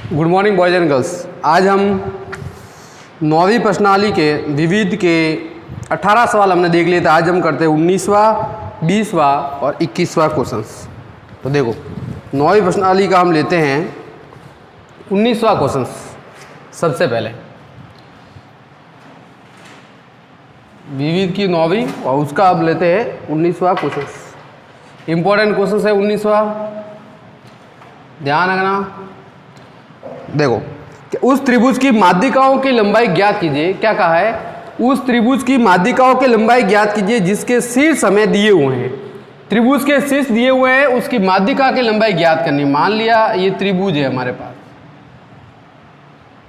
Good morning boys and girls. आज हम 9वीं प्रश्नावली के विविध के 18 सवाल हमने देख लिए थे। आज हम करते हैं 19वां, 20वां और 21वां क्वेश्चंस। तो देखो 9वीं प्रश्नावली का हम लेते हैं 19वां क्वेश्चंस। सबसे पहले विविध की 9वीं और उसका अब लेते हैं 19वां क्वेश्चंस। इंपॉर्टेंट क्वेश्चंस है 19वां, ध्यान रखना। देखो कि उस त्रिभुज की माध्यिकाओं की लंबाई ज्ञात कीजिए। क्या कहा है? उस त्रिभुज की माध्यिकाओं की लंबाई ज्ञात कीजिए जिसके शीर्ष हमें दिए हुए हैं। त्रिभुज के शीर्ष दिए हुए हैं, उसकी माध्यिका की लंबाई ज्ञात करनी। मान लिया ये त्रिभुज है हमारे पास,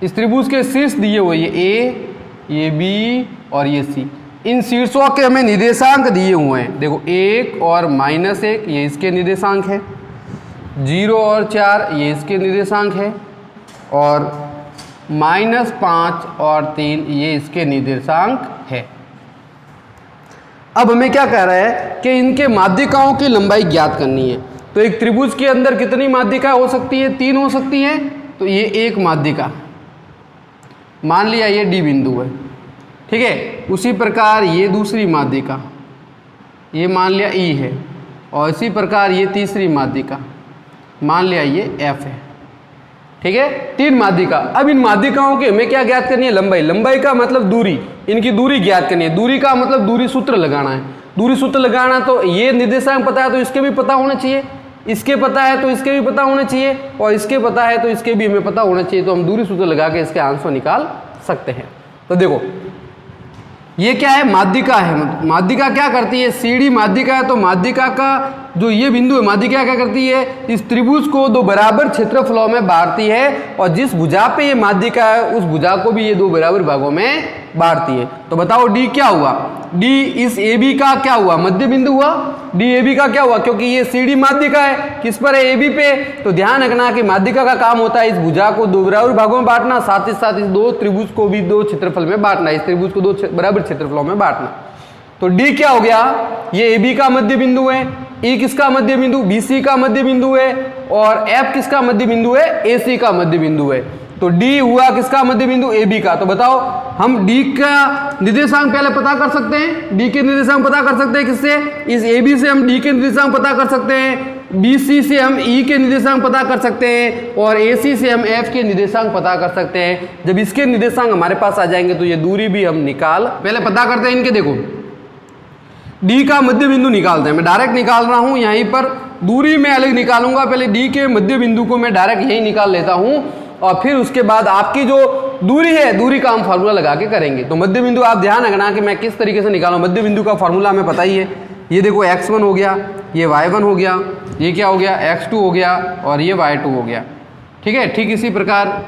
इस त्रिभुज के शीर्ष दिए हुए ये ए, ये बी और ये सी। इन शीर्षों के हमें निर्देशांक दिए हुए हैं। देखो 1 और -1 ये इसके निर्देशांक है, 0 और 4 ये इसके निर्देशांक है, और -5 और 3 ये इसके निर्देशांक है। अब हमें क्या कह रहा है कि इनके माध्यिकाओं की लंबाई ज्ञात करनी है। तो एक त्रिभुज के अंदर कितनी माध्यिका हो सकती है? 3 हो सकती हैं। तो ये एक माध्यिका, मान लिया ये डी बिंदु है, ठीक है। उसी प्रकार ये दूसरी माध्यिका, ये मान लिया ई है, और इसी प्रकार ये तीसरी माध्यिका, मान लिया ये एफ है, ठीक है। 3 माध्यिका। अब इन माध्यिकाओं की हमें क्या ज्ञात करनी है? लंबाई। लंबाई का मतलब दूरी, इनकी दूरी ज्ञात करनी है। दूरी का मतलब दूरी सूत्र लगाना है। दूरी सूत्र लगाना, तो ये निर्देशांक पता है तो इसके भी पता होना चाहिए, इसके पता है तो इसके भी पता होना चाहिए, और इसके पता है तो इसके भी हमें पता होना चाहिए। तो हम दूरी सूत्र लगा के इसके आंसर निकाल सकते हैं। तो देखो ये क्या है? माध्यिका है। माध्यिका क्या करती है? सीडी माध्यिका है। तो माध्यिका का जो ये बिंदु है, माध्यिका क्या करती है? इस त्रिभुज को 2 बराबर क्षेत्रफलों में बांटती है, और जिस भुजा पे ये माध्यिका है उस भुजा को भी ये 2 बराबर भागों में बांटती है। तो बताओ डी क्या हुआ? डी इस ए बी का क्या हुआ? मध्य बिंदु हुआ। डी ए बी का क्या हुआ? क्योंकि ये सीडी माध्यिका है, किस पर है? ए बी पे। तो ध्यान रखना कि माध्यिका का काम होता है इस भुजा को 2 बराबर भागों में बांटना, साथ ही साथ इस 2 त्रिभुज को भी 2 क्षेत्रफल में बांटना, इस त्रिभुज को 2 बराबर क्षेत्रफलों में बांटना। तो डी क्या हो गया? ये ए बी का मध्य बिंदु है, ई किसका मध्य बिंदु? बी सी का मध्य बिंदु है, और एफ किसका मध्य बिंदु है? ए सी का मध्य बिंदु है। तो डी हुआ किसका मध्य बिंदु? ए बी का। तो बताओ हम डी का निर्देशांक पहले पता कर सकते हैं। डी के निर्देशांक पता कर सकते हैं किससे? इस ए बी से हम डी के निर्देशांक पता कर सकते हैं, बी सी से हम ई के निर्देशांक पता कर सकते हैं, और ए सी से हम एफ के निर्देशांक पता कर सकते हैं। जब इसके निर्देशांक हमारे पास आ जाएंगे तो ये दूरी भी हम निकाल, पहले पता करते हैं इनके। देखो डी का मध्य बिंदु निकालते हैं। मैं डायरेक्ट निकाल रहा हूं, यहीं पर दूरी में अलग निकालूंगा। पहले डी के मध्य बिंदु को मैं डायरेक्ट यही निकाल लेता हूं, और फिर उसके बाद आपकी जो दूरी है, दूरी का हम फार्मूला लगा के करेंगे। तो मध्य बिंदु आप ध्यान रखना कि मैं किस तरीके से निकालूं। मध्य बिंदु का फार्मूला हमें पता ही है। ये देखो x1 हो गया, ये y1 हो गया, ये क्या हो गया? x2 हो गया, और ये y2 हो गया, ठीक है। ठीक इसी प्रकार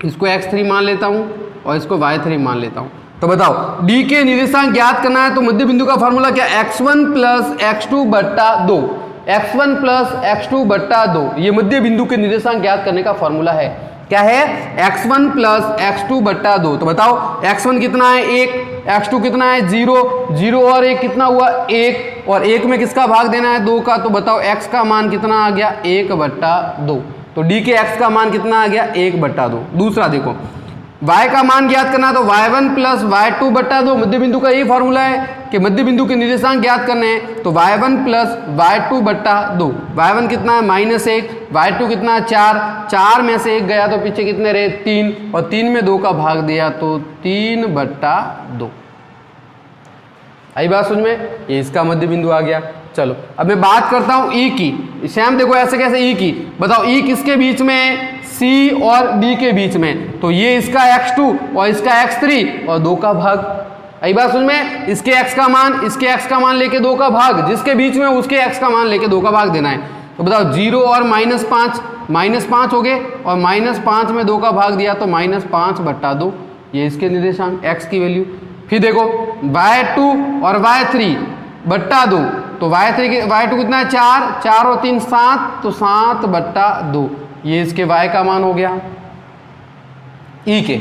इसको x3 मान लेता हूं और इसको y3 मान लेता हूं। तो बताओ d के निर्देशांक ज्ञात करना है। तो मध्य बिंदु का फार्मूला क्या? x1 प्लस x2 बट्टा 2, x1 प्लस x2 बट्टा 2, ये मध्य बिंदु के निर्देशांक ज्ञात करने का फॉर्मूला है। क्या है? x1 प्लस x2 बट्टा 2। तो बताओ x1 कितना है? 1, x2 कितना है? 0, 0 और 1 कितना हुआ? 1, और 1 में किसका भाग देना है? 2 का। तो बताओ x का मान कितना आ गया? 1 बट्टा 2। तो d के x का मान कितना आ गया? 1 बट्टा 2। दूसरा देखो y का मान ज्ञात करना, तो y1 प्लस y2 बट्टा 2, मध्य बिंदु का यही फॉर्मूला है कि मध्य बिंदु के निर्देशांक ज्ञात करने हैं। तो y1 प्लस y2 बट्टा 2, y1 कितना है? -1, y2 कितना है? 4, 4 में से 1 गया तो पीछे कितने रहे? 3, और 3 में 2 का भाग दिया तो 3 बट्टा 2। आई बात समझ में? ये इसका मध्य बिंदु आ गया। चलो अब मैं बात करता हूं ई की। श्याम देखो ऐसे कैसे ई की? बताओ ई किसके बीच में? सी और डी के बीच में। तो ये इसका x2 और इसका x3 और 2 का भाग। आई बात समझ में? इसके x का मान, इसके x का मान लेके 2 का भाग, जिसके बीच में उसके x का मान लेके 2 का भाग देना है। तो बताओ 0 और -5 हो गए, और -5 में 2 का भाग दिया तो -5 बट्टा 2, ये इसके निर्देशांक x की वैल्यू। फिर देखो y2 और y3 बट्टा 2, तो y2 कितना है? 4, 4 और 3 7, तो 7 बट्टा 2, ये इसके y का मान हो गया ई के।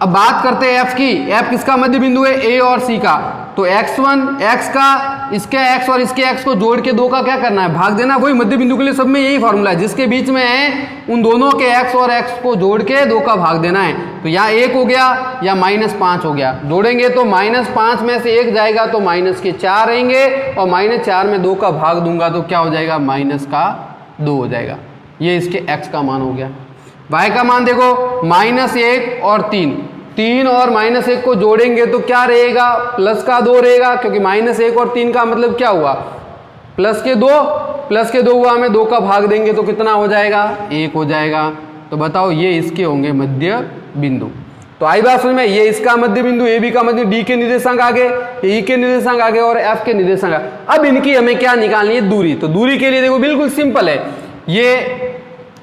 अब बात करते हैं f की। f किसका मध्य बिंदु है? a और c का। तो x1 x का इसके x और इसके x को जोड़ के 2 का क्या करना है, भाग देना। वही मध्य बिंदु के लिए सब में यही फॉर्मूला है, जिसके बीच में है उन दोनों के x और x को जोड़ के 2 का भाग देना है। तो यहाँ 1 हो गया या -5 हो गया, जोड़ेंगे तो -5 में से 1 जाएगा तो -4 रहेंगे, और -4 में 2 का भाग दूंगा तो क्या हो जाएगा, -2 हो जाएगा। ये इसके x का मान हो गया। y का मान देखो -1 और 3 और -1 को जोड़ेंगे तो क्या रहेगा, +2 रहेगा, क्योंकि -1 और 3 का मतलब क्या हुआ, +2 हुआ, हमें 2 का भाग देंगे तो कितना हो जाएगा, 1 हो जाएगा। तो बताओ ये इसके होंगे मध्य बिंदु। तो आई बात समझ में, ये इसका मध्य बिंदु, ए बी का मध्य, डी के निर्देशांक आगे, ई के निर्देशांक आगे और एफ के निर्देशांक आगे। अब इनकी हमें क्या निकालनी है, दूरी। तो दूरी के लिए देखो बिल्कुल सिंपल है, ये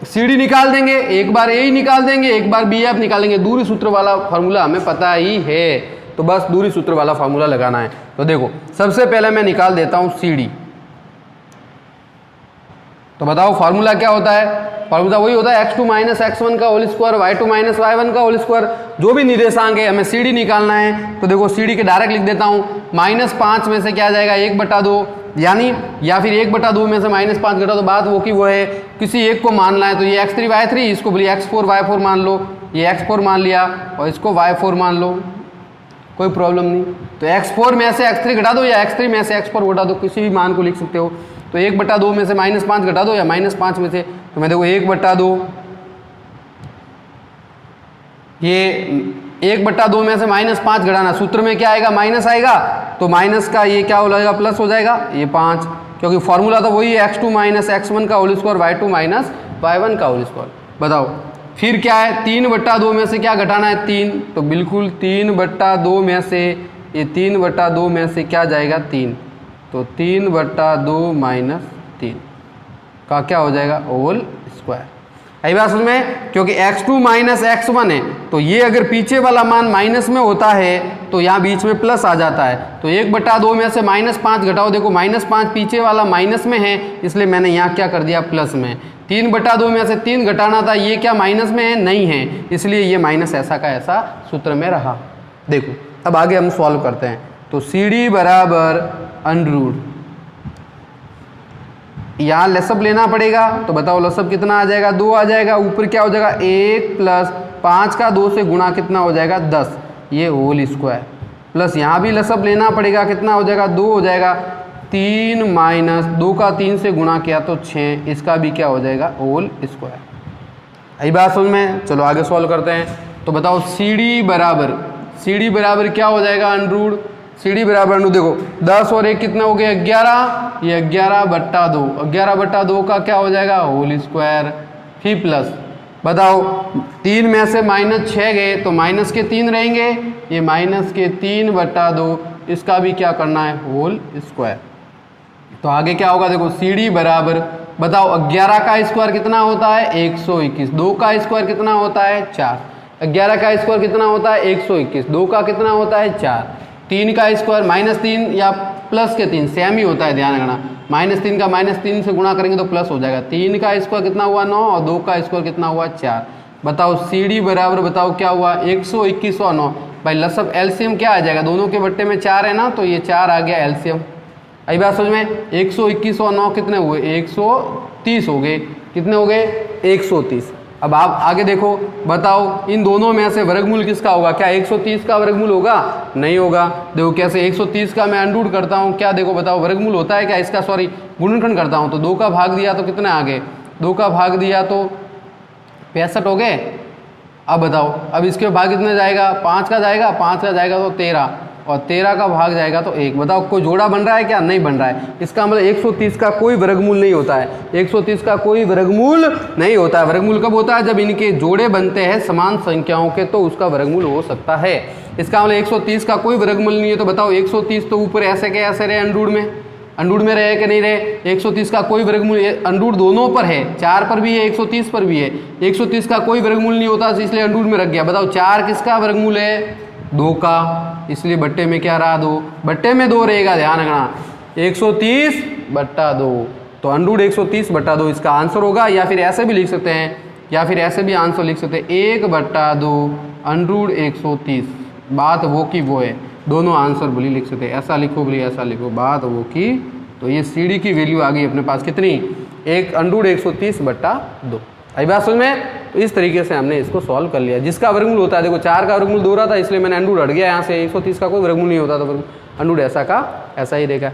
CD निकाल देंगे, एक बार ए निकाल देंगे, एक बार बी एफ निकालेंगे। दूरी सूत्र वाला फार्मूला हमें पता ही है, तो बस दूरी सूत्र वाला फार्मूला लगाना है। तो देखो सबसे पहले मैं निकाल देता हूं CD। तो बताओ फार्मूला क्या होता है, फार्मूला वही होता है x2 - x1 का होल स्क्वायर, y2 - y1 का होल स्क्वायर। जो भी निर्देशांक है हमें CD निकालना है। तो देखो CD के डायरेक्ट लिख देता हूँ, -5 में से क्या जाएगा, 1/2, यानी या फिर 1/2 में से -5 घटा दो, बात वो की वो है, किसी एक को मानना है। तो ये x3 y3, इसको बोलिए x4 y4 मान लो, ये x4 मान लिया और इसको y4 मान लो, कोई प्रॉब्लम नहीं। तो x4 में से x3 घटा दो या x3 में से x4 घटा दो, किसी भी मान को लिख सकते हो। तो 1/2 में से -5 घटा दो या -5 में से, तो मैं देखो 1/2, ये 1/2 में से -5 घटाना, सूत्र में क्या आएगा, माइनस आएगा, तो माइनस का ये क्या हो जाएगा, प्लस हो जाएगा, ये 5, क्योंकि फॉर्मूला तो वही है, x2 - x1 का होल स्क्वायर, y2 - y1 का होल स्क्वायर। बताओ फिर क्या है, 3/2 में से क्या घटाना है, 3, तो बिल्कुल 3/2 में से, ये 3/2 में से क्या जाएगा, 3, तो 3/2 - 3 का क्या हो जाएगा, होल स्क्वायर। आई बात समझ में, क्योंकि x2 - x1 है, तो ये अगर पीछे वाला मान माइनस में होता है तो यहाँ बीच में प्लस आ जाता है। तो 1/2 में से -5 घटाओ, देखो -5 पीछे वाला माइनस में है, इसलिए मैंने यहाँ क्या कर दिया, प्लस में। 3/2 में से 3 घटाना था, ये क्या माइनस में है, नहीं है, इसलिए ये माइनस ऐसा का ऐसा सूत्र में रहा। देखो अब आगे हम सॉल्व करते हैं। तो CD बराबर √, यहाँ लसअप लेना पड़ेगा, तो बताओ लसअप कितना आ जाएगा, 2 आ जाएगा, ऊपर क्या हो जाएगा, 1 + 5 का 2 से गुणा कितना हो जाएगा, 10, ये होल स्क्वायर, प्लस यहाँ भी लसअप लेना पड़ेगा, कितना हो जाएगा, 2 हो जाएगा, 3 - 2 का 3 से गुणा किया तो 6, इसका भी क्या हो जाएगा, होल स्क्वायर। यही बात समझ में, चलो आगे सॉल्व करते हैं। तो बताओ CD बराबर क्या हो जाएगा, √, CD बराबर देखो 10 और 1 कितना हो गया, 11, ये 11/2, 11/2 का क्या हो जाएगा, होल स्क्वायर, फिर प्लस, बताओ 3 में से -6 गए तो माइनस के 3 रहेंगे, ये -3/2, इसका भी क्या करना है, होल स्क्वायर। तो आगे क्या होगा, देखो CD बराबर, बताओ 11 का स्क्वायर कितना होता है, 121, 2 का स्क्वायर कितना होता है, 4, 11 का स्क्वायर कितना होता है, 121, 2 का कितना होता है, 4, 3 का स्क्वायर -3 या प्लस के 3 सेम ही होता है, ध्यान रखना, -3 का -3 से गुणा करेंगे तो प्लस हो जाएगा। 3 का स्क्वायर कितना हुआ, 9, और 2 का स्क्वायर कितना हुआ, 4। बताओ CD बराबर, बताओ क्या हुआ, 121 और 9, भाई लसअप एलसीएम क्या आ जाएगा, दोनों के बट्टे में 4 है ना, तो ये 4 आ गया एलसीएम। अभी बात समझ में, 121 और 9 कितने हुए, 130 हो गए, कितने हो गए, 130। अब आप आगे देखो, बताओ इन दोनों में से वर्गमूल किसका होगा, क्या 130 का वर्गमूल होगा, नहीं होगा। देखो कैसे, 130 का मैं √ करता हूँ, क्या देखो बताओ वर्गमूल होता है क्या इसका, सॉरी गुणनखंड करता हूँ, तो 2 का भाग दिया तो कितने आ गए, 2 का भाग दिया तो 65 हो गए। अब बताओ, अब इसके भाग कितने जाएगा, 5 का जाएगा, 5 का जाएगा तो 13, और 13 का भाग जाएगा तो 1। बताओ कोई जोड़ा बन रहा है क्या, नहीं बन रहा है। इसका मतलब 130 का कोई वर्गमूल नहीं होता है, 130 का कोई वर्गमूल नहीं होता है। वर्गमूल कब होता है, जब इनके जोड़े बनते हैं समान संख्याओं के, तो उसका वर्गमूल हो सकता है। इसका मतलब 130 का कोई वर्गमूल नहीं है। तो बताओ 130 तो ऊपर ऐसे के ऐसे रहे, अंडूड में रहे कि नहीं रहे, 130 का कोई वर्गमूल, अंडूड दोनों पर है, 4 पर भी है, 130 पर भी है। 130 का कोई वर्गमूल नहीं होता, इसलिए अंडूड में रख गया। बताओ 4 किसका वर्गमूल है, 2 का, इसलिए बट्टे में क्या रहा, 2, बट्टे में 2 रहेगा, ध्यान रखना, 130/2, तो अंडूड 130/2 इसका आंसर होगा। या फिर ऐसे भी लिख सकते हैं, या फिर ऐसे भी आंसर लिख सकते हैं, 1/2 अंडूड 130, बात वो की वो है। दोनों आंसर बोली लिख सकते, ऐसा लिखो बोली ऐसा लिखो, बात वो की। तो ये सी डी की वैल्यू आ गई अपने पास कितनी, 1/130/2। आई बात समझ में। तो इस तरीके से हमने इसको सॉल्व कर लिया। जिसका वर्गमूल होता है, देखो 4 का वर्गमूल 2 रहा था, इसलिए मैंने अंडूड हट गया यहाँ से, 130 का कोई वर्गमूल नहीं होता था, अंडूड ऐसा का ऐसा ही रहेगा।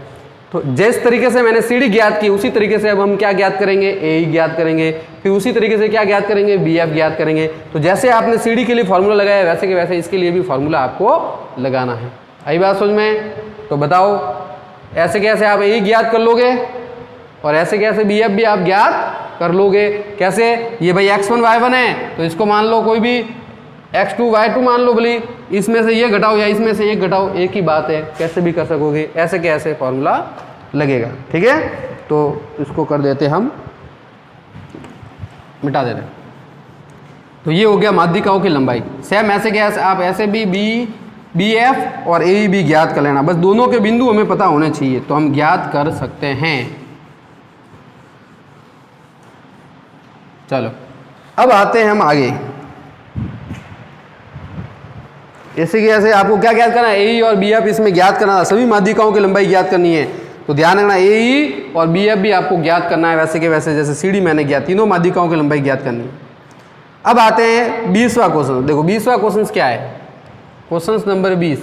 तो जिस तरीके से मैंने सी डी ज्ञात की, उसी तरीके से अब हम क्या ज्ञात करेंगे, ए ज्ञात करेंगे, फिर उसी तरीके से क्या ज्ञात करेंगे, बी एफ ज्ञात करेंगे। तो जैसे आपने सी डी के लिए फॉर्मूला लगाया, वैसे के वैसे इसके लिए भी फॉर्मूला आपको लगाना है। आई बात समझ में। तो बताओ ऐसे कैसे आप ए ज्ञात कर लोगे और ऐसे कैसे बी एफ भी आप ज्ञात कर लोगे। कैसे, ये भाई x1 y1 है, तो इसको मान लो कोई भी x2 y2 मान लो बोली, इसमें से ये घटाओ या इसमें से ये घटाओ, एक ही बात है, कैसे भी कर सकोगे, ऐसे कैसे फॉर्मूला लगेगा। ठीक है, तो इसको कर देते हम, मिटा देते। तो ये हो गया माध्यिकाओं की लंबाई। सेम ऐसे कैसे आप ऐसे भी बी एफ और ए भी ज्ञात कर लेना, बस दोनों के बिंदु हमें पता होने चाहिए तो हम ज्ञात कर सकते हैं। चलो अब आते हैं हम आगे। ऐसे कि ऐसे आपको क्या ज्ञात करना है, ए और बी एफ इसमें ज्ञात करना है, सभी माध्यिकाओं की लंबाई ज्ञात करनी है। तो ध्यान रखना ए और बी एफ भी आपको ज्ञात करना है, वैसे के वैसे जैसे सी डी मैंने ज्ञात, तीनों माध्यिकाओं की लंबाई ज्ञात करनी है। अब आते हैं 20वां क्वेश्चन। देखो 20वां क्वेश्चन क्या है, क्वेश्चन नंबर 20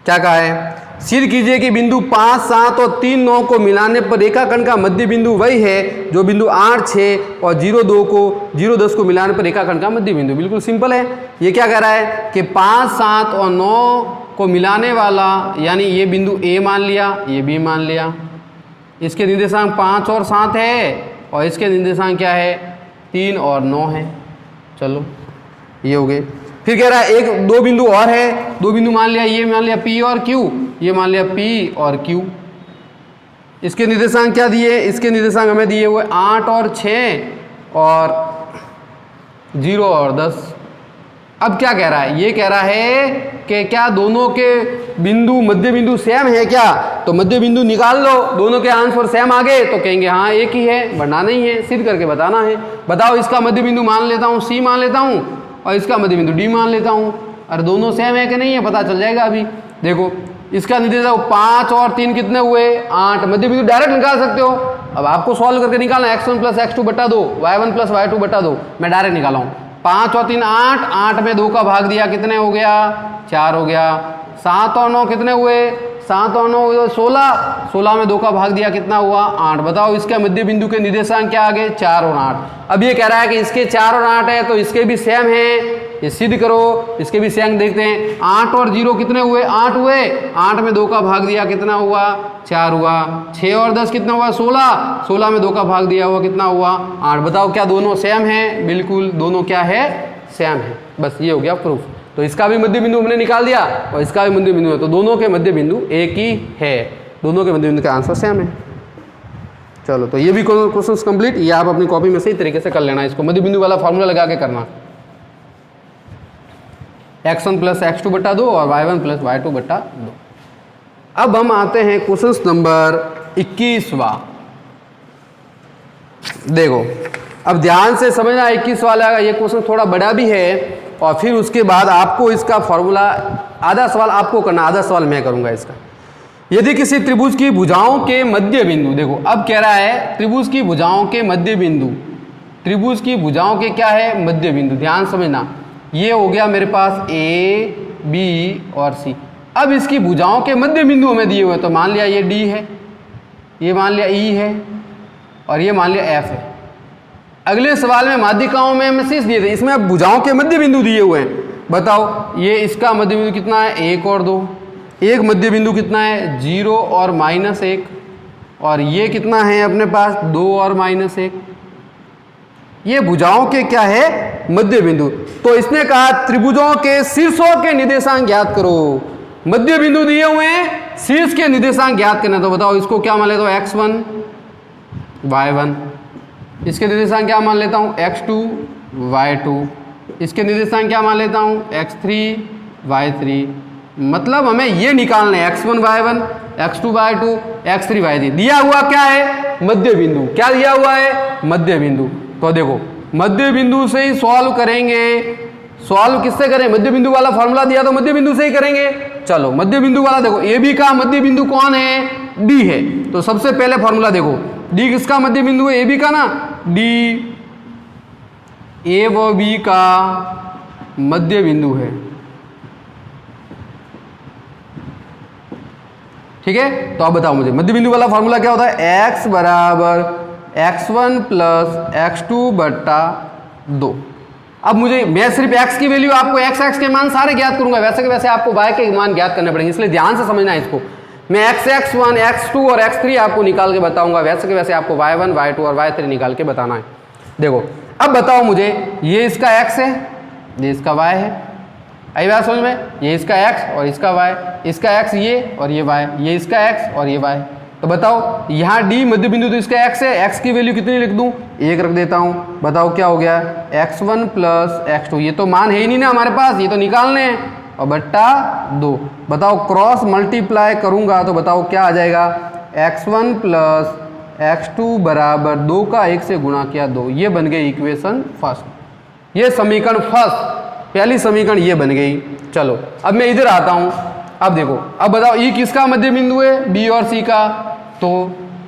क्या कहा है, सिद्ध कीजिए कि बिंदु 5, 7 और 3, 9 को मिलाने पर रेखाखंड का मध्य बिंदु वही है जो बिंदु 8, 6 और 0, 2 को 0, 10 को मिलाने पर रेखाखंड का मध्य बिंदु। बिल्कुल सिंपल है। ये क्या कह रहा है कि 5, 7 और 9 को मिलाने वाला, यानी ये बिंदु ए मान लिया, ये बी मान लिया, इसके निर्देशांक 5 और 7 है और इसके निर्देशांक क्या है, 3 और 9 है। चलो ये हो गए। फिर कह रहा है एक 2 बिंदु और है, 2 बिंदु मान लिया, ये मान लिया P और Q, ये मान लिया P और Q। इसके निर्देशांक क्या दिए, इसके निर्देशांक हमें दिए हुए 8 और 6 और 0 और 10। अब क्या कह रहा है, ये कह रहा है कि क्या दोनों के बिंदु मध्य बिंदु सेम है क्या, तो मध्य बिंदु निकाल लो, दोनों के आंसर सेम आ गए तो कहेंगे हाँ एक ही है, बढ़ना नहीं है, सिद्ध करके बताना है। बताओ इसका मध्य बिंदु मान लेता हूँ C मान लेता हूँ और इसका मध्य बिंदु D मान लेता हूँ, अरे दोनों सेम है कि नहीं है पता चल जाएगा। अभी देखो इसका निर्देशांक 5 और 3 कितने हुए, 8, मध्य बिंदु डायरेक्ट निकाल सकते हो। अब आपको सॉल्व करके निकालना x1 + x2 बटा 2, y1 + y2 बटा 2, मैं डायरेक्ट निकाला हूँ। 5 और 3 8, 8 में 2 का भाग दिया, कितने हो गया, 4 हो गया। 7 और 9 कितने हुए, 7 और 9 हुए 16, 16 में 2 का भाग दिया, कितना हुआ, 8। बताओ इसका मध्य बिंदु के निर्देशांक क्या आ गए, 4 और 8। अब ये कह रहा है कि इसके 4 और 8 है तो इसके भी सेम है, ये सिद्ध करो। इसके भी सेम देखते हैं, 8 और 0 कितने हुए, 8 हुए, 8 में 2 का भाग दिया, कितना हुआ, 4 हुआ। 6 और 10 कितना हुआ, 16, 16 में 2 का भाग दिया हुआ, कितना हुआ, 8। बताओ क्या दोनों सेम है, बिल्कुल दोनों क्या है, सेम है। बस ये हो गया प्रूफ। तो इसका भी मध्य बिंदु हमने निकाल दिया और इसका भी मध्य बिंदु है, तो दोनों के मध्य बिंदु एक ही है, दोनों के मध्य बिंदु का आंसर सेम है। चलो तो ये भी क्वेश्चन कंप्लीट, ये आप अपनी कॉपी में सही तरीके से कर लेना, इसको मध्य बिंदु वाला फॉर्मूला लगा के करना, x1 + x2 बटा 2 और y1 + y2 बटा 2। अब हम आते हैं क्वेश्चन नंबर 21वां। देखो अब ध्यान से समझना, 21 वाला ये क्वेश्चन थोड़ा बड़ा भी है और फिर उसके बाद आपको इसका फॉर्मूला, आधा सवाल आपको करना, आधा सवाल मैं करूंगा इसका। यदि किसी त्रिभुज की भुजाओं के मध्य बिंदु, देखो अब कह रहा है त्रिभुज की भुजाओं के मध्य बिंदु, त्रिभुज की भुजाओं के क्या है, मध्य बिंदु। ध्यान समझना, ये हो गया मेरे पास A, B और C। अब इसकी भुजाओं के मध्य बिंदु हमें दिए हुए, तो मान लिया ये D है, ये मान लिया E है और ये मान लिया F है। अगले सवाल में माध्यिकाओं में हमें शीर्ष दिए थे, इसमें अब भुजाओं के मध्य बिंदु दिए हुए हैं। बताओ ये इसका मध्य बिंदु कितना है, 1 और 2, एक मध्य बिंदु कितना है, 0 और -1, और ये कितना है अपने पास, 2 और -1। ये भुजाओं के क्या है, मध्य बिंदु। तो इसने कहा त्रिभुजों के शीर्षों के निर्देशांक ज्ञात करो। मध्य बिंदु दिए हुए हैं, शीर्ष के निर्देशांक ज्ञात करना। तो बताओ इसको क्या मान लेता हूँ, x1 y1, इसके निर्देशांक क्या मान लेता हूँ, x2 y2, इसके निर्देशांक क्या मान लेता हूँ, x3 y3। मतलब हमें ये निकालना है x1 y1, x2 y2, x3 y3। दिया हुआ क्या है, मध्य बिंदु। क्या दिया हुआ है, मध्य बिंदु। तो देखो मध्य बिंदु से ही सॉल्व करेंगे सॉल्व किससे करें, मध्य बिंदु वाला फॉर्मूला दिया तो मध्य बिंदु से ही करेंगे। चलो मध्य बिंदु वाला देखो, ए बी का मध्य बिंदु कौन है, डी है। तो सबसे पहले फॉर्मूला देखो, डी किसका मध्य बिंदु है, ए बी का ना, डी ए व बी का मध्य बिंदु है। ठीक है, तो अब बताओ मुझे मध्य बिंदु वाला फॉर्मूला क्या होता है, x बराबर x1 प्लस x2 बट्टा 2। अब मुझे मैं सिर्फ x की वैल्यू, आपको x के मान सारे ज्ञात करूंगा, वैसे के वैसे आपको y के मान ज्ञात करने पड़ेंगे, इसलिए ध्यान से समझना है इसको। मैं x1 x2 और x3 आपको निकाल के बताऊंगा, वैसे के वैसे आपको y1 y2 और y3 निकाल के बताना है। देखो अब बताओ मुझे, ये इसका x है, ये इसका y है, आई बात समझ में, ये इसका x और इसका y, इसका x ये और ये y, ये इसका x और ये y। तो बताओ यहाँ d मध्य बिंदु तो इसका x है, x की वैल्यू कितनी लिख दूँ, 1 रख देता हूँ। बताओ क्या हो गया, x1 प्लस x2, ये तो मान है ही नहीं ना हमारे पास, ये तो निकालने हैं, और बट्टा 2। बताओ क्रॉस मल्टीप्लाई करूँगा तो बताओ क्या आ जाएगा, x1 प्लस x2 बराबर 2 का 1 से गुणा किया 2। ये बन गई इक्वेशन फर्स्ट, ये समीकरण फर्स्ट, पहली समीकरण ये बन गई। चलो अब मैं इधर आता हूँ, अब देखो, अब बताओ ई किसका मध्य बिंदु है, बी और सी का। तो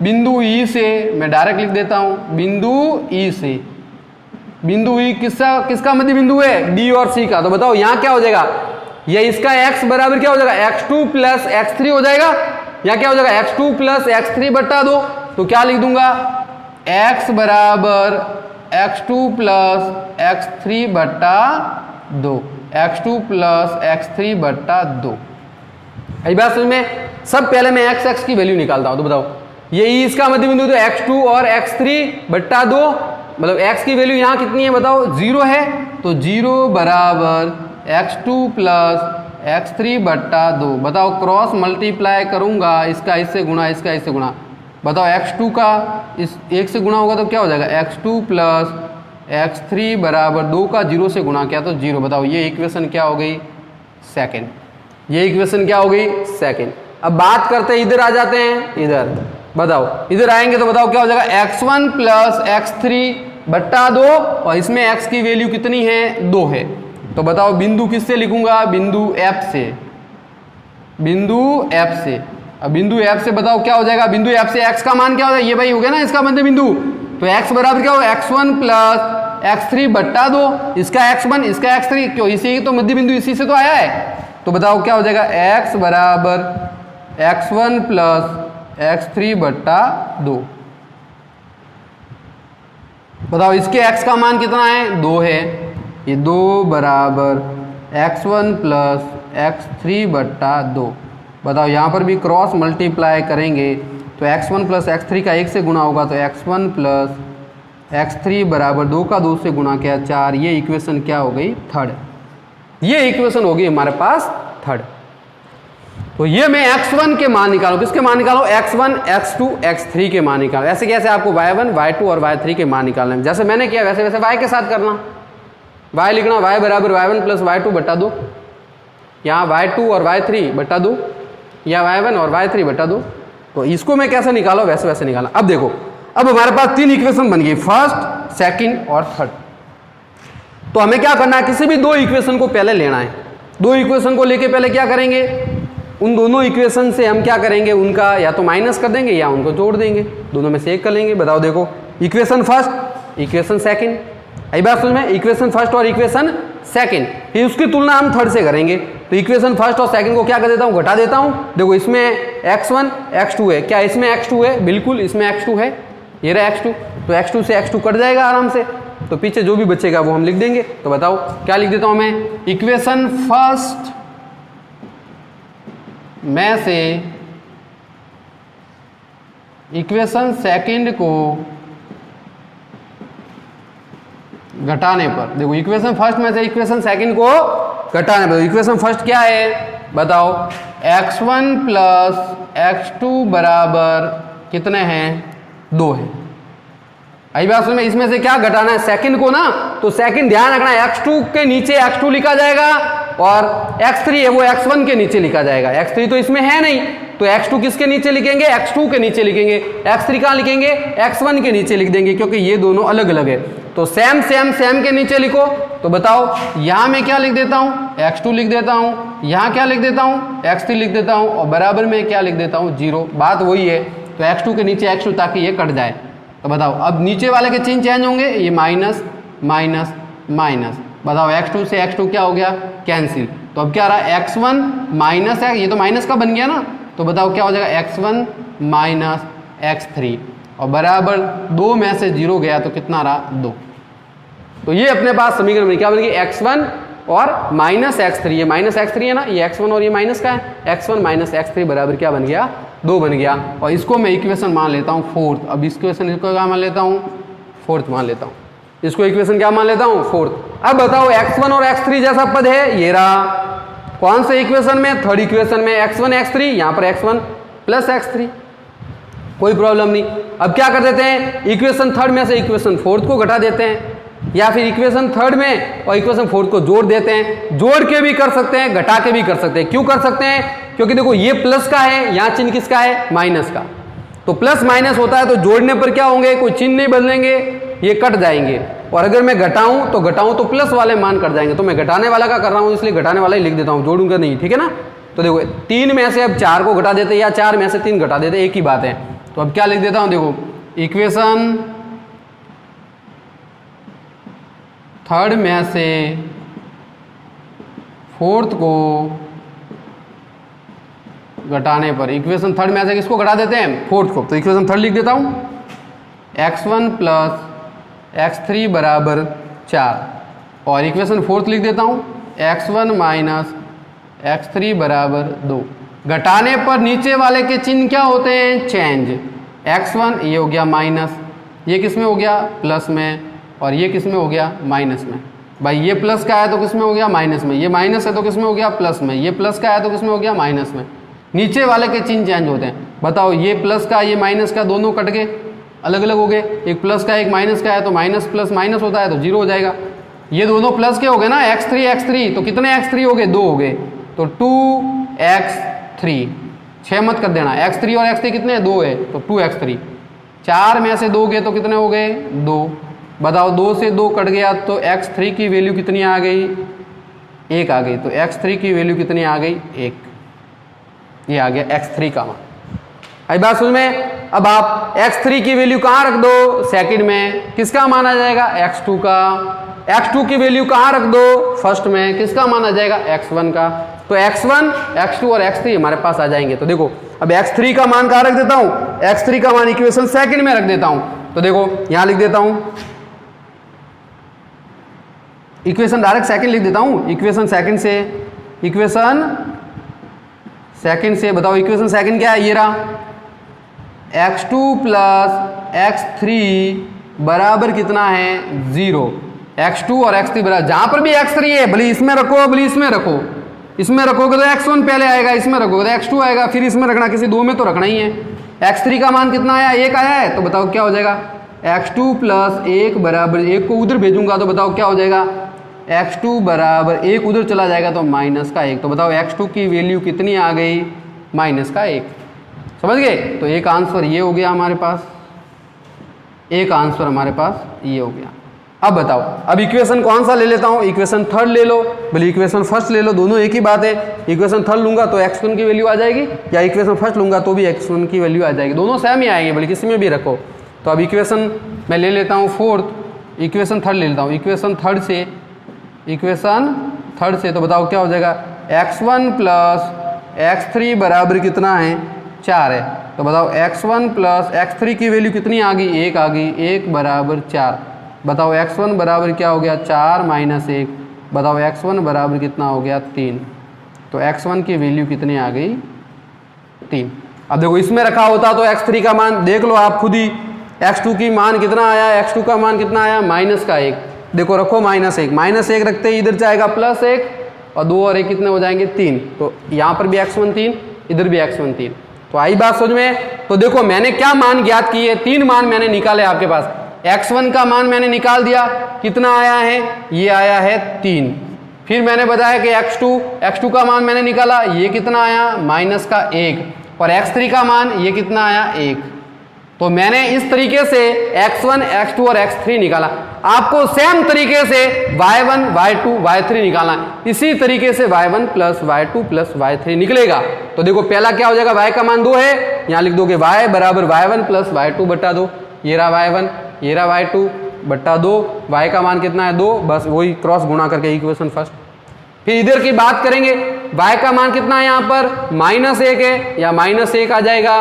बिंदु ई से मैं डायरेक्ट लिख देता हूँ, बिंदु ई से, बिंदु ई किसका मध्य बिंदु है, बी और सी का। तो बताओ यहाँ क्या हो जाएगा, ये इसका x बराबर क्या हो जाएगा, x2 प्लस x3 हो जाएगा। यहाँ क्या हो जाएगा, x2 प्लस x3 बट्टा 2। तो क्या लिख दूंगा, x बराबर x2 प्लस x3 बट्टा 2, x2 प्लस x3 बट्टा 2। अभी बात समझ में, सब पहले मैं x की वैल्यू निकालता हूँ। तो बताओ ये ई इसका मध्य बिंदु तो x2 और x3 बट्टा 2, मतलब x की वैल्यू यहाँ कितनी है बताओ, 0 है। तो 0 बराबर x2 प्लस x3 बट्टा 2। बताओ क्रॉस मल्टीप्लाई करूँगा, इसका इससे गुणा, इसका इससे गुणा। बताओ x2 का इस 1 से गुणा होगा तो क्या हो जाएगा, x2 प्लस x3 बराबर 2 का 0 से गुणा किया तो 0। बताओ ये इक्वेशन क्या हो गई, सेकंड। ये इक्वेशन क्या हो गई, सेकंड। अब बात करते हैं, इधर आ जाते हैं, इधर बताओ, इधर आएंगे तो बताओ क्या हो जाएगा, x1 प्लस x3 बट्टा 2, और इसमें x की वैल्यू कितनी है, 2 है। तो बताओ बिंदु किससे लिखूंगा, बिंदु F से, बिंदु F से। अब बिंदु F से बताओ क्या हो जाएगा, बिंदु F से x का मान क्या हो जाएगा, ये भाई हो गया ना इसका मध्य बिंदु। तो x बराबर क्या हो, x1 प्लस x3 बट्टा 2, इसका x1 इसका x3, क्यों, इसी तो मध्य बिंदु इसी से तो आया है। तो बताओ क्या हो जाएगा, x बराबर x1 प्लस x3 बट्टा 2। बताओ इसके x का मान कितना है, 2 है। ये 2 बराबर x1 प्लस x3 बट्टा 2। बताओ यहाँ पर भी क्रॉस मल्टीप्लाई करेंगे तो x1 प्लस x3 का 1 से गुणा होगा तो x1 प्लस x3 बराबर 2 का 2 से गुणा किया 4। ये इक्वेशन क्या हो गई, थर्ड। ये इक्वेशन होगी हमारे पास थर्ड। तो ये मैं x1 के मान निकालूं, किसके मान निकालो, x1 x2 x3 के मान निकालो। ऐसे कैसे आपको y1 y2 और y3 के मान निकालने हैं, जैसे मैंने किया वैसे वैसे y के साथ करना। y लिखना, y बराबर y1 प्लस y2 बट्टा 2, यहाँ y2 और y3 बट्टा 2, या y1 और y3 बट्टा 2। तो इसको मैं कैसे निकालो, वैसे वैसे निकालना। अब देखो, अब हमारे पास 3 इक्वेशन बन गई, फर्स्ट, सेकंड और थर्ड। तो हमें क्या करना है, किसी भी 2 इक्वेशन को पहले लेना है। 2 इक्वेशन को लेके पहले क्या करेंगे, उन दोनों इक्वेशन से हम क्या करेंगे, उनका या तो माइनस कर देंगे या उनको जोड़ देंगे, दोनों में से एक कर लेंगे। बताओ देखो, इक्वेशन फर्स्ट, इक्वेशन सेकंड, यही बात समझ में, इक्वेशन फर्स्ट और इक्वेशन सेकंड, फिर उसकी तुलना हम थर्ड से करेंगे। तो इक्वेशन फर्स्ट और सेकंड को क्या कर देता हूँ, घटा देता हूँ। देखो इसमें x1 x2 है, क्या इसमें x2 है, बिल्कुल इसमें x2 है, ये रहा x2। तो x2 से x2 कट जाएगा आराम से, तो पीछे जो भी बचेगा वो हम लिख देंगे। तो बताओ क्या लिख देता हूँ मैं, इक्वेशन फर्स्ट में से इक्वेशन सेकंड को घटाने पर, देखो इक्वेशन फर्स्ट में से इक्वेशन सेकंड को घटाने पर, इक्वेशन फर्स्ट क्या है बताओ, x1 प्लस x2 बराबर कितने हैं, 2 है। आई बात में, इसमें से क्या घटाना है, सेकंड को ना। तो सेकंड ध्यान रखना है, x2 के नीचे x2 लिखा जाएगा और x3 है वो x1 के नीचे लिखा जाएगा। x3 तो इसमें है नहीं, तो x2 किसके नीचे लिखेंगे, x2 के नीचे लिखेंगे। x3 कहाँ लिखेंगे, x1 के नीचे लिख देंगे, क्योंकि ये दोनों अलग अलग है। तो सेम सेम सेम के नीचे लिखो। तो बताओ यहाँ मैं क्या लिख देता हूँ, x2 लिख देता हूँ, यहाँ क्या लिख देता हूँ, x3 लिख देता हूँ, और बराबर में क्या लिख देता हूँ 0। बात वही है। तो x2 के नीचे x2 ताकि ये कट जाए। तो बताओ अब नीचे वाले के चिन्ह चेंज होंगे, ये माइनस माइनस माइनस। बताओ x2 से x2 क्या हो गया, कैंसिल। तो अब क्या रहा, x1 माइनस है, ये तो माइनस का बन गया ना। तो बताओ क्या हो जाएगा, x1 माइनस x3, और बराबर 2 में से 0 गया तो कितना रहा, 2। तो ये अपने पास समीकरण में क्या बन गई, x1 और माइनस x3। ये माइनस x3 है ना, ये x1 और ये माइनस का है, x1 माइनस x3 बराबर क्या बन गया, 2 बन गया। और इसको मैं इक्वेशन मान लेता हूँ 4th। अब इस इक्वेशन इसको क्या मान लेता हूँ, 4th मान लेता हूँ। इसको इक्वेशन क्या मान लेता हूँ, 4th। अब बताओ x1 और x3 जैसा पद है, ये रहा। कौन से इक्वेशन में, थर्ड इक्वेशन में, x1 x3, यहाँ पर x1 प्लस x3, कोई प्रॉब्लम नहीं। अब क्या कर देते हैं, इक्वेशन थर्ड में से इक्वेशन 4th को घटा देते हैं, या फिर इक्वेशन थर्ड में और इक्वेशन 4th को जोड़ देते हैं। जोड़ के भी कर सकते हैं, घटा के भी कर सकते हैं। क्यों कर सकते हैं, क्योंकि देखो ये प्लस का है, यहाँ चिन्ह किसका है, माइनस का। तो प्लस माइनस होता है तो जोड़ने पर क्या होंगे, कोई चिन्ह नहीं बदलेंगे, ये कट जाएंगे। और अगर मैं घटाऊं तो प्लस वाले मान कट जाएंगे। तो मैं घटाने वाला का कर रहा हूं, इसलिए घटाने वाला ही लिख देता हूं, जोड़ूंगा नहीं, ठीक है ना। तो देखो 3 में से अब 4 को घटा देते, या 4 में से 3 घटा देते, एक ही बात है। तो अब क्या लिख देता हूं, देखो इक्वेशन थर्ड में से 4th को घटाने पर, इक्वेशन थर्ड में से किसको घटा देते हैं, 4th को। तो इक्वेशन थर्ड लिख देता हूं, x1 प्लस x3 बराबर 4, और इक्वेशन 4th लिख देता हूं, x1 माइनस x3 बराबर 2। घटाने पर नीचे वाले के चिन्ह क्या होते हैं, चेंज। x1 ये हो गया माइनस, ये किस में हो गया, प्लस में, और ये किस में हो गया, माइनस में। भाई ये प्लस का है तो किस में हो गया, माइनस में। ये माइनस है तो किस में हो गया, प्लस में। ये प्लस का है तो किस में हो गया, माइनस में। नीचे वाले के चिन्ह चेंज होते हैं। बताओ ये प्लस का, ये माइनस का, दोनों कट गए, अलग अलग हो गए। एक प्लस का एक माइनस का है तो माइनस प्लस माइनस होता है तो 0 हो जाएगा। ये दोनों प्लस के हो गए ना, x3 तो कितने x3 हो गए, 2 हो गए, तो 2x3, 6 मत कर देना। x3 और x3 कितने हैं, 2 है, तो 2x3। 4 में से 2 गए तो कितने हो गए, 2। बताओ 2 से 2 कट गया तो x3 की वैल्यू कितनी आ गई, 1 आ गई। तो x3 की वैल्यू कितनी आ गई, 1। ये आ गया x3 का मान। आई बात समझ में। अब आप x3 की वैल्यू कहाँ रख दो, सेकंड में, किसका मान आ जाएगा, x2 का। x2 की वैल्यू कहाँ रख दो, फर्स्ट में, किसका मान आ जाएगा, x1 का। तो x1, x2 और x3 हमारे पास आ जाएंगे। तो देखो अब x3 का मान कहाँ रख देता हूँ, x3 का मान इक्वेशन सेकंड में रख देता हूँ। तो देखो यहाँ लिख देता हूँ, इक्वेशन डायरेक्ट सेकंड लिख देता हूँ। इक्वेशन सेकंड से बताओ इक्वेशन सेकंड क्या है, ये रहा, x2 प्लस x3 बराबर कितना है, 0। x2 और x3 बराबर, जहां पर भी x3 है भले इसमें रखो भले इसमें रखो, इसमें रखोगे तो x1 पहले आएगा, इसमें रखोगे तो x2 आएगा, फिर इसमें रखना, किसी दो में तो रखना ही है। x3 का मान कितना आया, 1 आया है। तो बताओ क्या हो जाएगा, x2 प्लस 1 बराबर, 1 को उधर भेजूंगा तो बताओ क्या हो जाएगा, x2 बराबर 1 उधर चला जाएगा तो माइनस का 1। तो बताओ x2 की वैल्यू कितनी आ गई, माइनस का 1। समझ गए। तो एक आंसर ये हो गया हमारे पास, एक आंसर हमारे पास ये हो गया। अब बताओ, अब इक्वेशन कौन सा ले लेता हूँ, इक्वेशन थर्ड ले लो, भले इक्वेशन फर्स्ट ले लो, दोनों एक ही बात है। इक्वेशन थर्ड लूंगा तो x1 की वैल्यू आ जाएगी, या इक्वेशन फर्स्ट लूंगा तो भी x1 की वैल्यू आ जाएगी, दोनों सेम ही आएंगे, भले किसी में भी रखो। तो अब इक्वेशन मैं ले लेता हूँ फोर्थ, इक्वेशन थर्ड ले लेता हूँ। इक्वेशन थर्ड से तो बताओ क्या हो जाएगा, x1 प्लस x3 बराबर कितना है, 4 है। तो बताओ x1 प्लस x3 की वैल्यू कितनी आ गई, 1 आ गई, 1 बराबर 4। बताओ x1 बराबर क्या हो गया, 4 माइनस 1। बताओ x1 बराबर कितना हो गया, 3। तो x1 की वैल्यू कितनी आ गई, 3। अब देखो इसमें रखा होता तो x3 का मान देख लो आप खुद ही, x2 की मान कितना आया, x2 का मान कितना आया, माइनस का 1। देखो रखो -1 रखते ही इधर जाएगा +1, और 2 और 1 कितने हो जाएंगे, 3। तो यहाँ पर भी x1 3, इधर भी x1 3। तो आई बात समझ में। तो देखो मैंने क्या मान ज्ञात किए, 3 मान मैंने निकाले आपके पास। x1 का मान मैंने निकाल दिया, कितना आया है, ये आया है 3। फिर मैंने बताया कि x2 का मान मैंने निकाला, ये कितना आया, -1। और x3 का मान ये कितना आया, 1। तो मैंने इस तरीके से x1, x2 और x3 निकाला। आपको सेम तरीके से y1, y2, y3 निकालना है। इसी तरीके से y1 plus y2 plus y3 निकलेगा। तो देखो पहला क्या हो जाएगा, y का मान 2 है, यहां लिख दोगे y बराबर y1 प्लस y2 बटा 2, ये रहा y1, ये रहा y2 बटा 2, y का मान कितना है 2, बस वही क्रॉस गुणा करके इक्वेशन फर्स्ट। फिर इधर की बात करेंगे, y का मान कितना है यहाँ पर -1 है, या -1 आ जाएगा।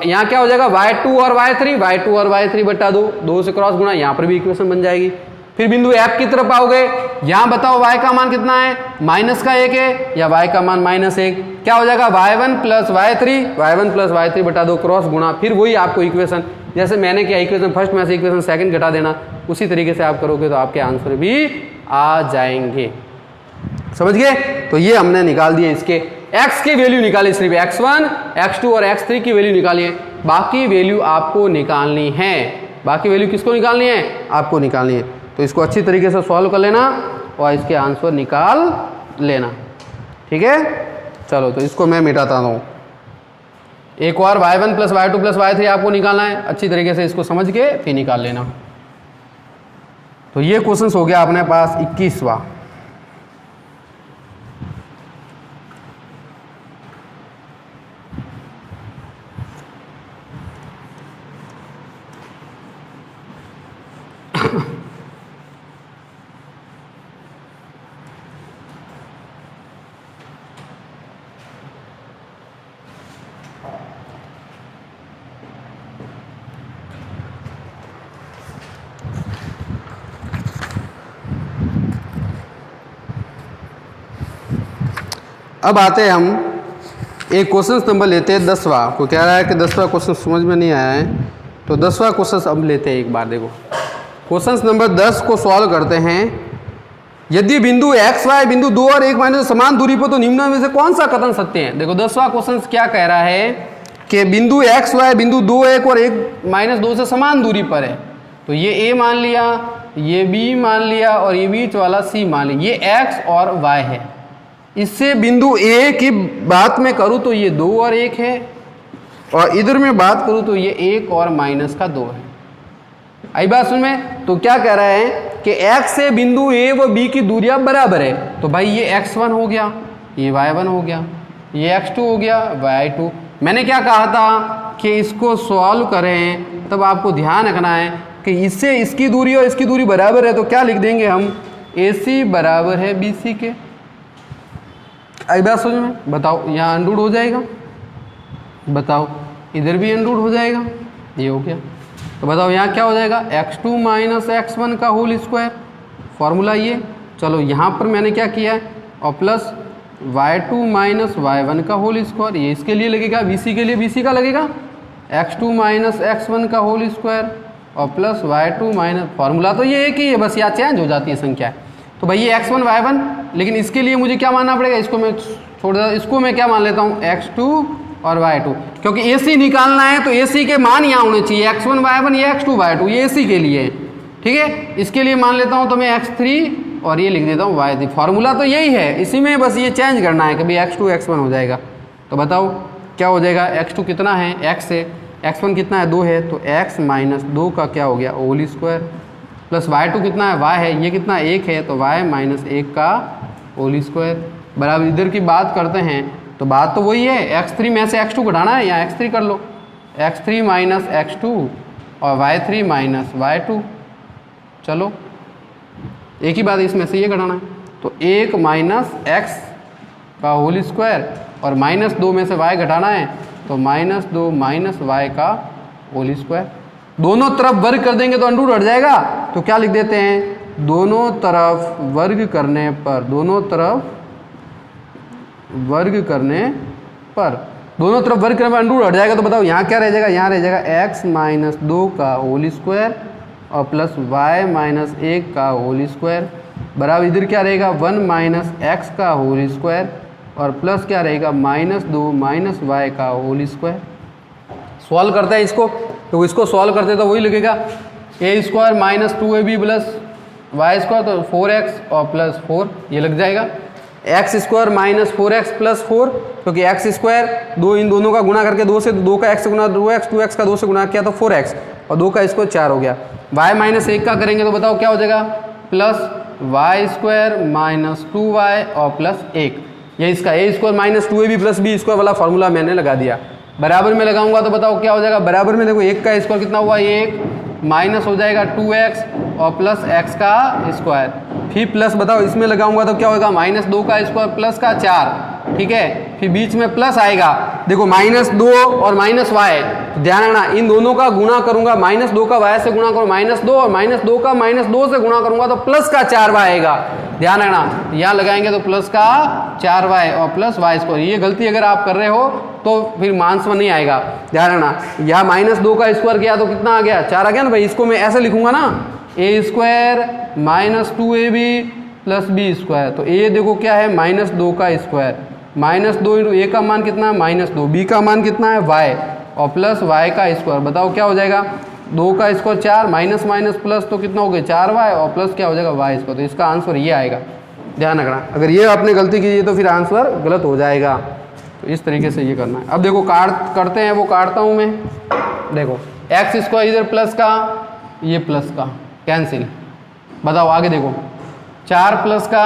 यहाँ क्या हो जाएगा y2 और y3 और y3 बटा 2, 2 से क्रॉस गुणा, यहाँ पर भी इक्वेशन बन जाएगी। फिर बिंदु F की तरफ आओगे, यहाँ बताओ y का मान कितना है, -1 है या y का मान -1, क्या हो जाएगा y1 प्लस y3 बटा 2 क्रॉस गुणा, फिर वही आपको इक्वेशन जैसे मैंने किया इक्वेशन फर्स्ट में से इक्वेशन सेकंड घटा देना, उसी तरीके से आप करोगे तो आपके आंसर भी आ जाएंगे। समझ गए? तो ये हमने निकाल दिए, इसके x की वैल्यू निकाली, सिर्फ x1, x2 और x3 की वैल्यू निकाली है, बाकी वैल्यू आपको निकालनी है। बाकी वैल्यू किसको निकालनी है, आपको निकालनी है। तो इसको अच्छी तरीके से सॉल्व कर लेना और इसके आंसर निकाल लेना, ठीक है। चलो तो इसको मैं मिटाता हूँ। एक और y1 plus y2 plus y3 आपको निकालना है, अच्छी तरीके से इसको समझ के फिर निकाल लेना। तो ये क्वेश्चन हो गया अपने पास 21वां। अब आते हैं हम एक क्वेश्चन नंबर लेते हैं 10वां। को कह रहा है कि 10वां क्वेश्चन समझ में नहीं आया है, तो 10वां क्वेश्चन अब लेते हैं एक बार। देखो क्वेश्चन नंबर 10 को सॉल्व करते हैं। यदि बिंदु x, y बिंदु 2 और 1 माइनस समान दूरी पर, तो निम्न में से कौन सा कथन सत्य है। देखो 10वां क्वेश्चन क्या कह रहा है कि बिंदु x, y बिंदु 2, 1 और 1 माइनस 2 से समान दूरी पर है। तो ये a मान लिया, ये b मान लिया और ये बीच वाला c मान लिया, ये x और y है। इससे बिंदु A की बात में करूँ तो ये 2 और 1 है, और इधर में बात करूँ तो ये 1 और माइनस का 2 है। आई बात सुन में? तो क्या कह रहा है कि x से बिंदु A व B की दूरियां बराबर है। तो भाई ये x1 हो गया, ये y1 हो गया, ये x2 हो गया, y2। मैंने क्या कहा था कि इसको सॉल्व करें तब आपको ध्यान रखना है कि इससे इसकी दूरी और इसकी दूरी बराबर है, तो क्या लिख देंगे हम, AC बराबर है BC के। आई बात समझ में? बताओ यहाँ अंडूड हो जाएगा, बताओ इधर भी अंडूड हो जाएगा, ये हो गया। तो बताओ यहाँ क्या हो जाएगा, x2 माइनस x1 का होल स्क्वायर, फॉर्मूला ये। चलो यहाँ पर मैंने क्या किया है, और प्लस y2 माइनस y1 का होल स्क्वायर, ये इसके लिए लगेगा, BC के लिए BC का लगेगा, x2 माइनस x1 का होल स्क्वायर और प्लस y2 माइनस, फॉर्मूला तो ये एक ही है, बस यहाँ चेंज हो जाती है संख्या। तो भाई ये x1 y1, लेकिन इसके लिए मुझे क्या मानना पड़ेगा, इसको मैं छोड़ देता हूँ, इसको मैं क्या मान लेता हूँ x2 और y2, क्योंकि AC निकालना है तो AC के मान यहाँ होने चाहिए, x1 y1 ये x2 y2 ये AC के लिए, ठीक है। इसके लिए मान लेता हूँ तो मैं x3 और ये लिख देता हूँ y3, फार्मूला तो यही है, इसी में बस ये चेंज करना है कि भाई x2 x1 हो जाएगा। तो बताओ क्या हो जाएगा, x2 कितना है, x है, x1 कितना है 2 है, तो x माइनस 2 का क्या हो गया होल स्क्वायर, प्लस y2 कितना है y है, ये कितना 1 है, तो y माइनस 1 का होल स्क्वायर बराबर। इधर की बात करते हैं तो बात तो वही है, x3 में से x2 घटाना है, यहाँ x3 कर लो, x3 माइनस x2 और y3 माइनस y2। चलो एक ही बात, इसमें से ये घटाना है, तो 1 माइनस x का होल स्क्वायर और माइनस 2 में से y घटाना है, तो माइनस 2 माइनस y का होल स्क्वायर। दोनों तरफ वर्ग कर देंगे तो अंडूड हट जाएगा, तो क्या लिख देते हैं, दोनों तरफ वर्ग करने पर, दोनों तरफ वर्ग करने पर, दोनों तरफ वर्ग करने पर अंडूड हट जाएगा। तो बताओ यहाँ क्या रह जाएगा, यहाँ रह जाएगा x माइनस 2 का होल स्क्वायर और प्लस y माइनस 1 का होल स्क्वायर बराबर, इधर क्या रहेगा 1 माइनस x का होल स्क्वायर और प्लस क्या रहेगा माइनस 2 माइनस y का होल स्क्वायर। सॉल्व करते हैं इसको, तो इसको सॉल्व करते हैं तो वही लगेगा a square minus 2ab plus y square, तो 4x और प्लस 4 ये लग जाएगा। X square minus 4x plus 4, क्योंकि एक्स स्क्वायर दो इन दोनों का गुणा करके 2 से 2 का x से गुणा 2x, 2x का 2 से गुणा किया तो 4x और 2 का स्क्वायर 4 हो गया। y माइनस 1 का करेंगे तो बताओ क्या हो जाएगा, plus Y square minus 2y और प्लस 1। ये इसका a square minus 2ab plus B square वाला फॉर्मूला मैंने लगा दिया। बराबर में लगाऊंगा तो बताओ क्या हो जाएगा, बराबर में देखो 1 का स्क्वायर कितना हुआ 1 माइनस हो जाएगा 2x और प्लस x का स्क्वायर, फिर प्लस बताओ इसमें लगाऊंगा तो क्या होगा, माइनस 2 का स्क्वायर प्लस का 4, ठीक है, फिर बीच में प्लस आएगा। देखो माइनस 2 और माइनस वाई, ध्यान रखना इन दोनों का गुणा करूंगा, माइनस 2 का वाई से गुणा करूँ माइनस 2 और माइनस 2 का माइनस 2 से गुणा करूंगा तो प्लस का 4y आएगा। ध्यान रखना यहाँ लगाएंगे तो प्लस का 4y और प्लस वाई स्क्वायर। ये गलती अगर आप कर रहे हो तो फिर मानस में नहीं आएगा। ध्यान रखना यहाँ माइनस 2 का स्क्वायर किया तो कितना आ गया, 4 आ गया ना भाई। इसको मैं ऐसे लिखूंगा ना, a square minus 2ab plus B square, तो ए देखो क्या है माइनस 2 का स्क्वायर, माइनस 2 इंटू ए का मान कितना है माइनस 2, बी का मान कितना है वाई और प्लस वाई का स्क्वायर। बताओ क्या हो जाएगा, 2 का स्क्वायर 4 माइनस माइनस प्लस तो कितना हो गया 4y और प्लस क्या हो जाएगा वाई स्क्वायर। तो इसका आंसर ये आएगा। ध्यान रखना अगर ये आपने गलती की तो फिर आंसर गलत हो जाएगा। तो इस तरीके से ये करना है। अब देखो करते हैं, वो काटता हूँ मैं। देखो एक्स स्क्वायर इधर प्लस का, ये प्लस का कैंसिल। बताओ आगे देखो 4 प्लस का,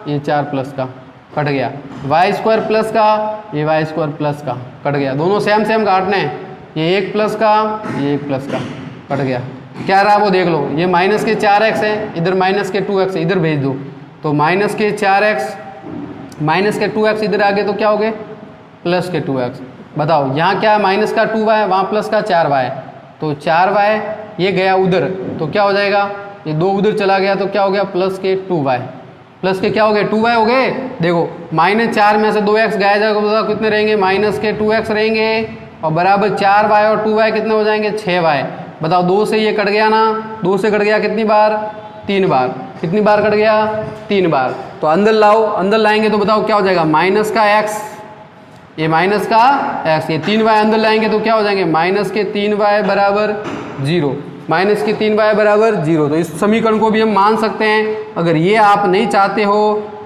ये 4 प्लस का कट गया, वाई स्क्वायर प्लस का, ये वाई स्क्वायर प्लस का कट गया। दोनों सेम सेम काटने हैं, ये 1 प्लस का, ये 1 प्लस का कट गया। क्या रहा वो देख लो, ये माइनस के 4x है, इधर माइनस के 2x है, इधर भेज दो तो माइनस के 4x माइनस के 2x इधर आ गए तो क्या हो गए प्लस के 2x। बताओ यहाँ क्या है माइनस का 2y, वहाँ प्लस का 4y, तो 4y ये गया उधर तो क्या हो जाएगा, ये 2 उधर चला गया तो क्या हो गया प्लस के 2y, प्लस के क्या हो गए 2y हो गए। देखो माइनस 4 में से 2x गाया जाएगा, बताओ कितने रहेंगे, माइनस के 2x रहेंगे और बराबर 4y और 2y कितने हो जाएंगे 6y। बताओ 2 से ये कट गया ना, 2 से कट गया कितनी बार 3 बार, कितनी बार कट गया 3 बार। तो अंदर लाओ, अंदर लाएंगे तो बताओ क्या हो जाएगा माइनस का x, ये माइनस का x, ये 3y अंदर लाएंगे तो क्या हो जाएंगे माइनस के 3y बराबर 0, माइनस के 3y बराबर 0। तो इस समीकरण को भी हम मान सकते हैं। अगर ये आप नहीं चाहते हो,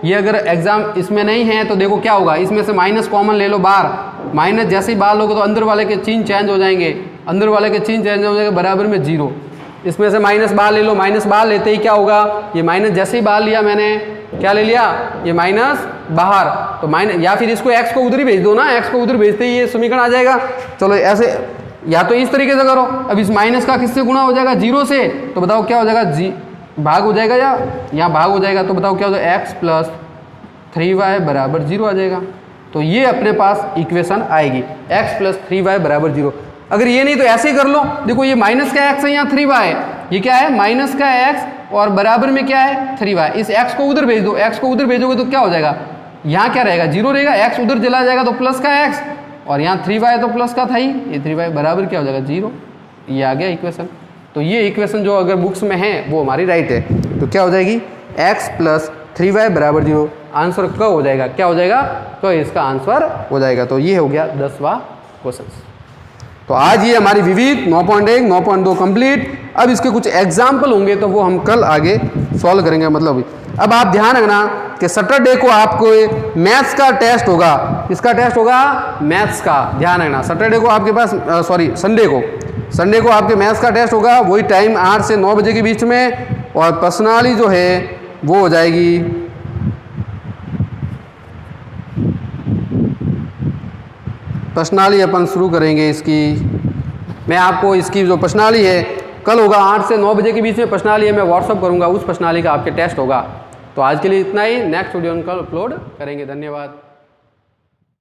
ये अगर एग्जाम इसमें नहीं है तो देखो क्या होगा, इसमें से माइनस कॉमन ले लो बाहर, माइनस जैसे ही बाहर लोगे तो अंदर वाले के चिन्ह चेंज हो जाएंगे, अंदर वाले के चिन्ह चेंज हो जाएंगे बराबर में 0। इसमें से माइनस बाहर ले लो, माइनस बाहर लेते ही क्या होगा, ये माइनस जैसे ही बाहर लिया मैंने क्या ले लिया, ये माइनस बाहर, तो माइनस या फिर इसको x को उधर ही भेज दो ना, x को उधर भेजते ही ये समीकरण आ जाएगा। चलो ऐसे या तो इस तरीके से करो। अब इस माइनस का किससे गुणा हो जाएगा 0 से, तो बताओ क्या हो जाएगा भाग हो जाएगा या यहाँ भाग हो जाएगा, तो बताओ क्या हो जाएगा x प्लस 3y बराबर 0 आ जाएगा। तो ये अपने पास इक्वेशन आएगी x प्लस 3y बराबर 0। अगर ये नहीं तो ऐसे ही कर लो, देखो ये माइनस का x है, यहाँ 3y है, ये क्या है माइनस का x और बराबर में क्या है 3y। इस x को उधर भेज दो, x को उधर भेजोगे तो क्या हो जाएगा, यहाँ क्या रहेगा 0 रहेगा, x उधर चला जाएगा तो प्लस का x और यहाँ 3y तो प्लस का था ही, ये 3y बराबर क्या हो जाएगा 0। ये आ गया इक्वेशन। तो ये इक्वेशन जो अगर बुक्स में है वो हमारी राइट है। तो क्या हो जाएगी x प्लस 3y बराबर 0, आंसर क हो जाएगा, क्या हो जाएगा क, इसका आंसर हो जाएगा। तो ये हो गया 10वां क्वेश्चन। तो आज ये हमारी विविध 9.1 9.2 कंप्लीट। अब इसके कुछ एग्जाम्पल होंगे तो वो हम कल आगे सॉल्व करेंगे। मतलब अब आप ध्यान रखना कि सैटरडे को आपको मैथ्स का टेस्ट होगा। किसका टेस्ट होगा, मैथ्स का। ध्यान रखना सैटरडे को आपके पास संडे को आपके मैथ्स का टेस्ट होगा, वही टाइम 8 से 9 बजे के बीच में। और पर्सनली जो है वो हो जाएगी पर्सनली अपन शुरू करेंगे इसकी। मैं आपको इसकी जो पर्सनली है कल होगा 8 से 9 बजे के बीच में पर्सनली है, मैं व्हाट्सअप करूंगा, उस पर्सनली का आपके टेस्ट होगा। तो आज के लिए इतना ही, नेक्स्ट वीडियो कल अपलोड करेंगे। धन्यवाद।